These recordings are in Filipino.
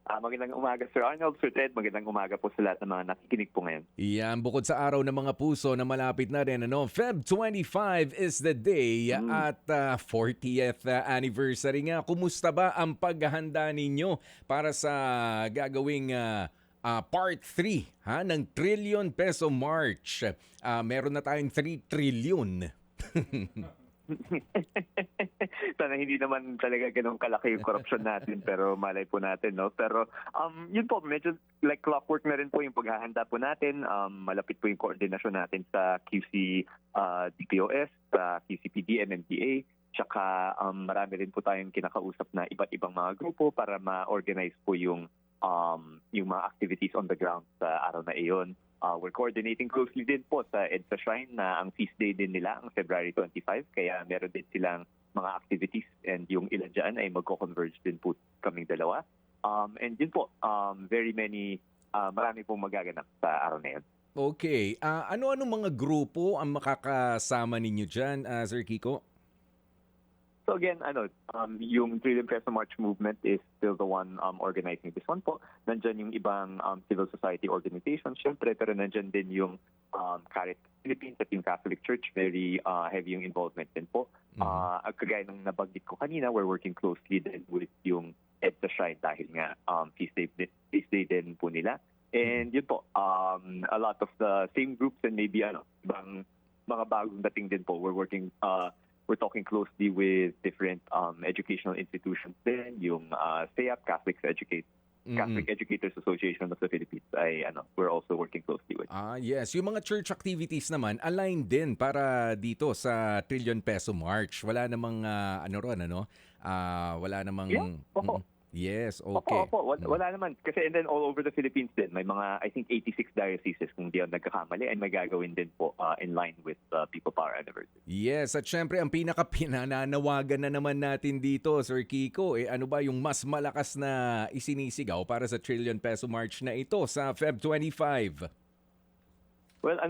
Magandang umaga, Sir Arnold, Sir Ted. Magandang umaga po sa lahat ng mga nakikinig po ngayon. Iyan, bukod sa araw ng mga puso na malapit na rin, Feb 25 is the day Mm. at 40th anniversary nga. Kumusta ba ang paghahanda ninyo para sa gagawing part 3 ng Trillion Peso March? Meron na tayong 3 trillion. Sana hindi naman talaga ganun kalaki yung corruption natin, pero malay po natin, no? Pero yun po, medyo like clockwork na rin po yung paghahanda po natin. Malapit po yung koordinasyon natin sa QC DPOS, sa QCPD, MMDA. Tsaka marami rin po tayong kinakausap na iba't ibang mga grupo para ma-organize po yung mga activities on the ground sa araw na iyon. We're coordinating closely din po sa EDSA Shrine na ang feast day din nila ang February 25, kaya meron din silang mga activities and yung ilan dyan ay magko-converge din po kaming dalawa. And yun po, marami pong magaganap sa araw na yun. Okay. Ano-ano mga grupo ang makakasama ninyo dyan, Sir Kiko? So again, yung Trillion Peso March movement is still the one organizing this one po. Nandyan yung ibang civil society organizations, syempre, pero nandyan din yung Caritas Philippines at yung Catholic Church. Very heavy yung involvement din po. Kagaya ng nabanggit ko kanina, we're working closely din with yung EDSA Shrine dahil nga feast day din po nila. And yun po, a lot of the same groups and maybe ibang mga bagong dating din po. We're talking closely with different educational institutions din, yung CEAP, Catholic Educators Association of the Philippines, we're also working closely with. Yes. Yung mga church activities naman, aligned din para dito sa Trillion Peso March. Wala namang, wala namang... Yeah, opo. Yes, okay. Opo. Wala naman. Kasi and then all over the Philippines din, may mga, I think, 86 dioceses, kung di ako nagkakamali, ay may gagawin din po in line with People Power Anniversary. Yes, at syempre ang pinaka-pinananawagan na naman natin dito, Sir Kiko, ano ba yung mas malakas na isinisigaw para sa Trillion Peso March na ito sa Feb 25? Well,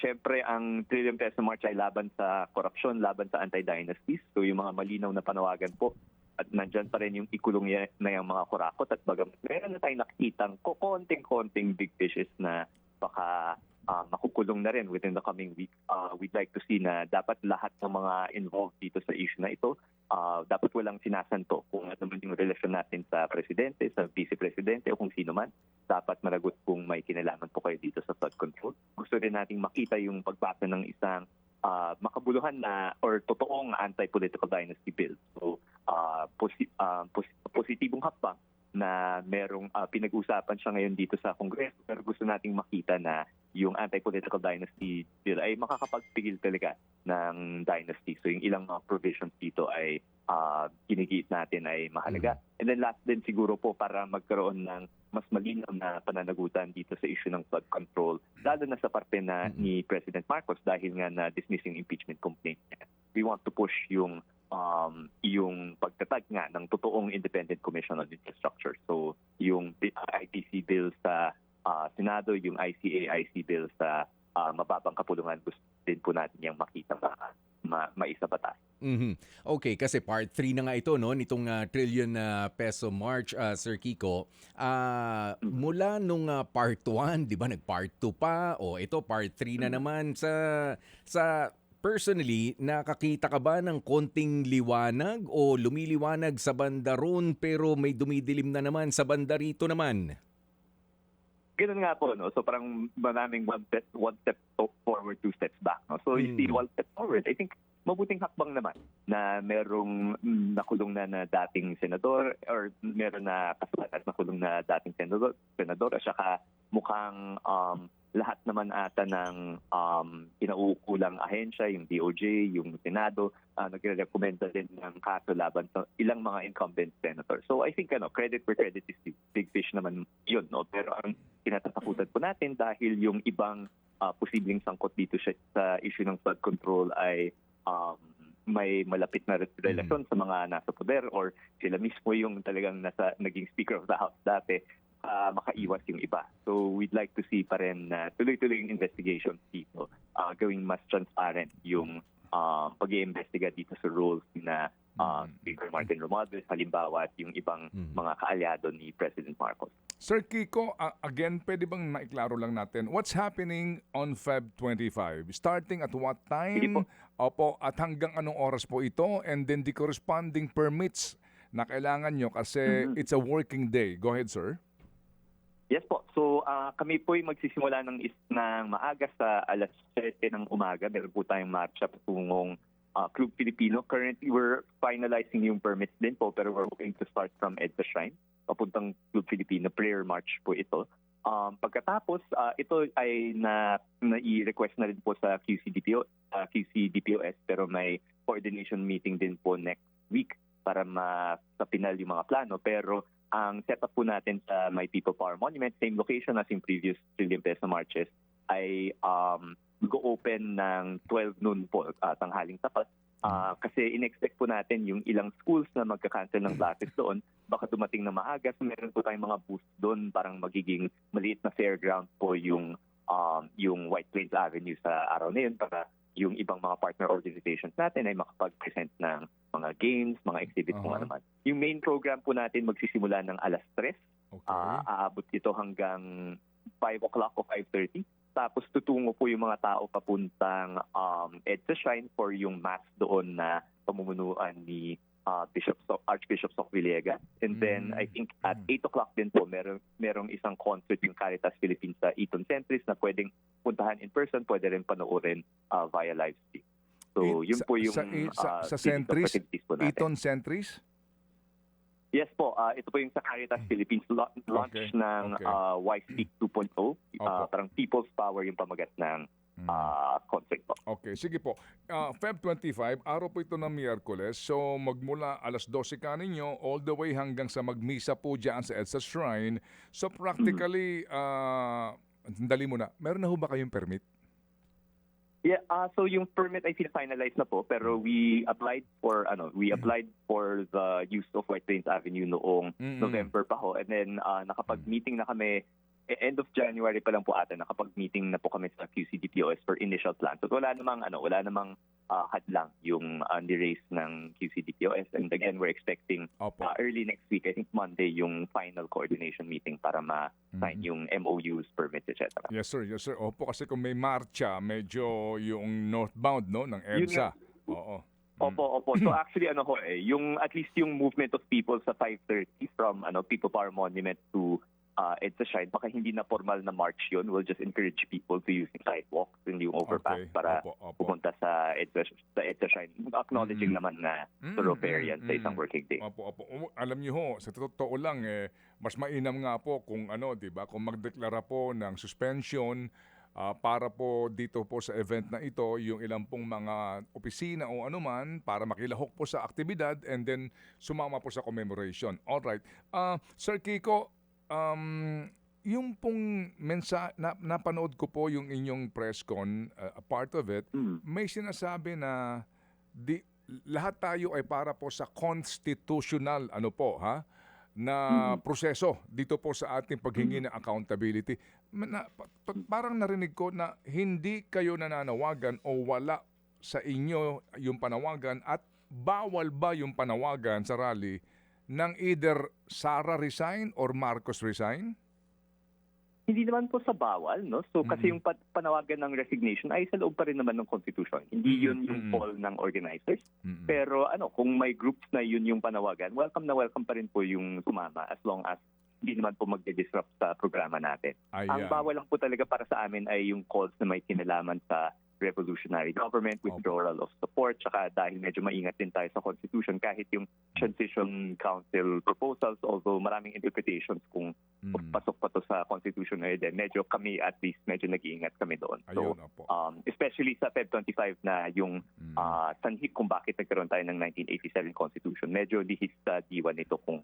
syempre ang Trillion Peso March ay laban sa korupsyon, laban sa anti-dynasties. So yung mga malinaw na panawagan po, at nandyan pa rin yung ikulong na yung mga kurakot at bagamat meron na tayong nakikitang konting big fishes na baka makukulong na rin within the coming week. We'd like to see na dapat lahat ng mga involved dito sa issue na ito, dapat walang sinasanto kung ano man yung relasyon natin sa presidente, sa vice-presidente o kung sino man. Dapat managot kung may kinalaman po kayo dito sa flood control. Gusto rin nating makita yung pagpasa ng isang makabuluhan na or totoong anti-political dynasty bill. So, positibong hakbang na merong pinag-usapan siya ngayon dito sa Kongreso, pero gusto nating makita na yung anti-political dynasty bill ay makakapagpigil talaga ng dynasty. So yung ilang mga provisions dito ay ginigiit natin ay mahalaga. And then last din siguro po para magkaroon ng mas malinaw na pananagutan dito sa issue ng flood control, lalo na sa parte na ni President Marcos dahil nga na dismissing impeachment complaint niya. We want to push yung pagtatag nga ng totoong Independent Commission on Infrastructure. So yung ITC bill sa Senado, yung ICA-IC bill sa mababang kapulungan, gusto din po natin yung makita maisabatas. Okay, kasi part 3 na nga ito, no, nitong Trillion Peso March, Sir Kiko. Mula nung part 1, di ba, nag-part 2 pa, o ito part 3 na naman. Sa personally, nakakita ka ba ng konting liwanag o lumiliwanag sa banda ron pero may dumidilim na naman sa banda rito naman? Ganun nga po, no? So parang maraming one step forward, two steps back. No? So you see one step forward, I think mabuting hakbang naman na merong nakulong na dating senador or meron na kasulat at nakulong na dating senador at saka mukhang lahat naman ata ng pinauukulang ahensya, yung DOJ, yung Senado, nagre-recommenda din ng kaso laban sa ilang mga incumbent senators. So I think credit where credit is due. Big fish naman yun, no? Pero ang kinatatakutan po natin dahil yung ibang posibleng sangkot dito sa issue ng flood control ay may malapit na relasyon sa mga nasa poder or sila mismo yung talagang naging Speaker of the House dati, makaiwas yung iba. So we'd like to see pa rin tuloy-tuloy yung investigation dito, gawing mas transparent yung pag-iimbestiga dito sa roles na Speaker Martin Romualdez, halimbawa, at yung ibang mga kaalyado ni President Marcos. Sir Kiko, again, pwede bang maiklaro lang natin, what's happening on Feb 25? Starting at what Sige po. time? Opo, at hanggang anong oras po ito? And then the corresponding permits na kailangan nyo kasi it's a working day. Go ahead, sir. Yes po. So kami po'y magsisimula ng maaga sa alas 7 ng umaga. Meron po tayong marcha patungong Club Filipino. Currently, we're finalizing yung permits din po, pero we're hoping to start from EDSA Shrine. Papuntang Club Filipino. Prayer march po ito. Pagkatapos, ito ay na-i-request na rin po sa QCDPOS, pero may coordination meeting din po next week para sa pinal yung mga plano. Pero ang setup po natin sa My People Power Monument, same location as yung previous Trillion Peso Marches, ay go-open ng 12 noon po, tanghaling tapat. Kasi in-expect po natin yung ilang schools na magka-cancel ng classes doon, baka dumating na maaga. So meron po tayong mga booths doon, parang magiging maliit na fairground po yung White Plains Avenue sa araw na yun para yung ibang mga partner organizations natin ay makapag-present ng mga games, mga exhibits, kung ano man. Yung main program po natin magsisimula ng alas 3. Okay. Aabot ito hanggang 5 o'clock o 5:30. Tapos tutungo po yung mga tao papuntang EDSA Shrine for yung mass doon na pamumunuan ni Archbishop Soc Villegas. And then I think at 8 o'clock din po merong isang concert yung Caritas Philippines sa Eton Centris na pwedeng puntahan in person, pwede rin panoorin via live stream. So yun po yung sa physical Centris, facilities po natin. Eton Centris? Yes po, ito po yung sa Caritas Philippines launch ng YSpeak 2.0. Parang People's Power yung pamagat ng concert po. Okay, sige po. Feb 25, araw po ito ng Miyerkules. So magmula alas 12 ka ninyo all the way hanggang sa magmisa po dyan sa EDSA Shrine. So practically, dali muna, meron na ho ba kayong permit? Yeah, so yung permit ay finalize na po, pero we applied for the use of White Plains Avenue noong November pa ho, and then nakapag-meeting na kami end of January pa lang po ata, nakapag-meeting na po kami sa QCDPOS for initial plans. So wala namang hadlang yung ni-raise ng QCDPOS, and again we're expecting early next week, I think Monday, yung final coordination meeting para ma-sign yung MOUs, permits, etc. Yes sir, yes sir. Opo, kasi kung may marcha, medyo yung northbound ng EDSA. Oo. Opo. So actually yung at least yung movement of people sa 5:30 from People Power Monument to EDSA Shrine, baka hindi na formal na march yun. We'll just encourage people to use yung sidewalks and yung overpass para pumunta sa EDSA Shrine. Acknowledging naman na thoroughfare yan sa isang working day. Opo. Alam niyo ho, sa totoo lang, mas mainam nga po kung diba, kung magdeklara po ng suspension para po dito po sa event na ito, yung ilang pong mga opisina o anuman para makilahok po sa aktibidad and then sumama po sa commemoration. Alright. Sir Kiko, yung pong napanood ko po yung inyong press con, a part of it, may sinasabi na lahat tayo ay para po sa constitutional na proseso dito po sa ating paghingi ng accountability. Parang narinig ko na hindi kayo nananawagan o wala sa inyo yung panawagan at bawal ba yung panawagan sa rally ng either Sara resign or Marcos resign? Hindi naman po sa bawal, no? So kasi yung panawagan ng resignation ay sa loob pa rin naman ng Constitution. Hindi yun yung call ng organizers. Pero kung may groups na yun yung panawagan, welcome na welcome pa rin po yung sumama as long as hindi naman po magde-disrupt sa programa natin. Ang bawal lang po talaga para sa amin ay yung calls na may kinalaman sa revolutionary government, withdrawal of support, tsaka dahil medyo maingat din tayo sa Constitution, kahit yung Transition Council proposals, although maraming interpretations kung pasok pa to sa Constitution na din, medyo kami at least medyo nag-iingat kami doon. So, especially sa Feb 25 na yung sanhi kung bakit nagkaroon tayo ng 1987 Constitution, medyo lihis sa diwa nito kung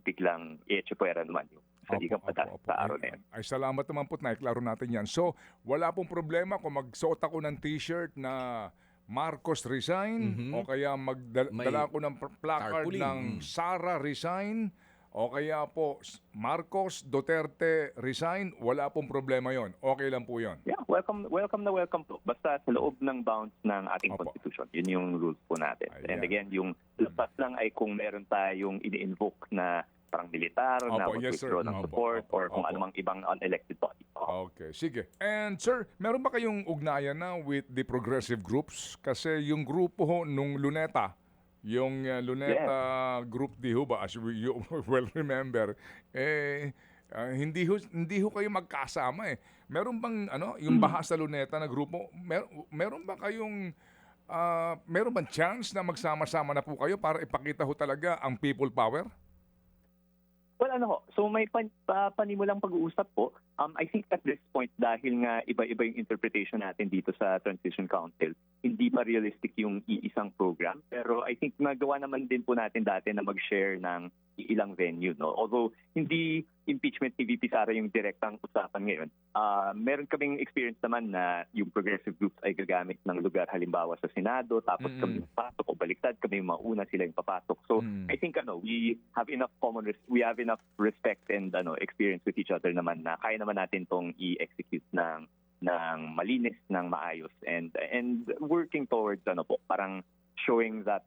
biglang i-echepuera naman yung saligang pataas sa araw na yan. Ay, salamat naman po, naiklaro natin yan. So, wala pong problema kung magsuot ako ng t-shirt na Marcos resign o kaya magdala ko ng placard ng Sara resign. o kaya po Marcos, Duterte resign, wala pong problema yon. Okay lang po yon. Yeah, welcome na welcome po. Basta sa loob ng bounds ng ating Opo. constitution. Yun yung rules po natin. Ayan. And again, yung labas lang ay kung meron tayong ini-invoke na parang militar na Opo, yes, sir. mag-withdraw ng Opo, support opo, or kung opo. anumang ibang unelected body. Okay, sige. And sir, meron ba kayong ugnayan na with the progressive groups? Kasi yung grupo ho nung Luneta, yung Luneta group di ho ba, as you well remember, hindi ho kayo magkasama eh. Meron bang yung Baha sa Luneta na grupo, meron ba kayong meron bang chance na magsama-sama na po kayo para ipakita ho talaga ang people power? Well, so may panimulang pag-uusap po. I think at this point, dahil nga iba-iba yung interpretation natin dito sa Transition Council, hindi pa realistic yung iisang program. Pero I think nagawa naman din po natin dati na mag-share ng ilang venue. No? Although hindi impeachment ni VP Sara yung direktang usapan ngayon, meron kaming experience naman na yung progressive groups ay gagamit ng lugar halimbawa sa Senado, tapos kami papasok o baliktad, kami yung mauna, sila yung papasok. So I think we have enough respect and experience with each other naman na kaya naman natin tong i-execute ng malinis, ng maayos and working towards parang showing that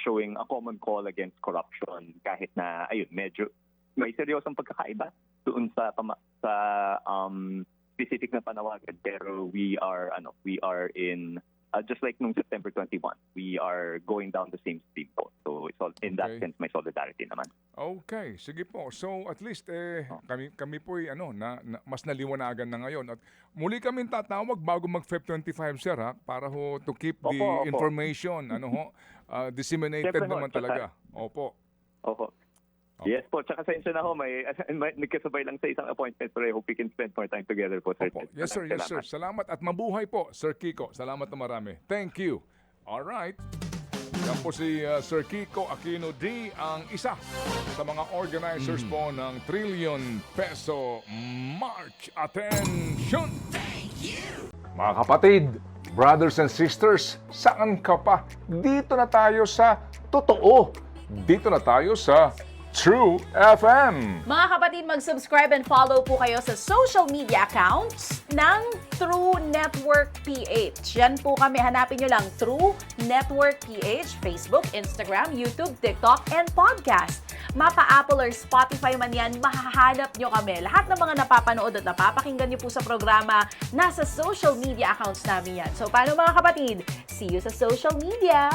showing a common call against corruption kahit na medyo may seryosong pagkakaiba doon sa specific na panawagan, pero we are in just like nung September 21, we are going down the same stream po. So it's all, in that sense, may solidarity naman. Okay, sige po. So at least kami po mas naliwanagan na ngayon. At muli kaming tatawag bago mag-Feb 25, sir, ha, para ho to keep the Opo. information disseminated Siyempre, naman talaga. Opo. Opo. Yes po, tsaka sensya na ho, may nagkasabay lang sa isang appointment, pero I hope we can spend more time together po, sir. Opo. Yes, sir. Yes, sir. Salamat at mabuhay po, Sir Kiko. Salamat na marami. Thank you. All right. Yan po si Sir Kiko Aquino D, ang isa sa mga organizers po ng Trillion Peso March. Attention! Mga kapatid, brothers and sisters, saan ka pa? Dito na tayo sa totoo. Dito na tayo sa True FM. Mga kapatid, mag-subscribe and follow po kayo sa social media accounts ng True Network PH. Yan po kami, hanapin nyo lang True Network PH, Facebook, Instagram, YouTube, TikTok, and podcast. Mapa Apple or Spotify man yan, mahahanap nyo kami. Lahat ng mga napapanood at napapakinggan nyo po sa programa, nasa social media accounts namin yan. So paano mga kapatid? See you sa social media!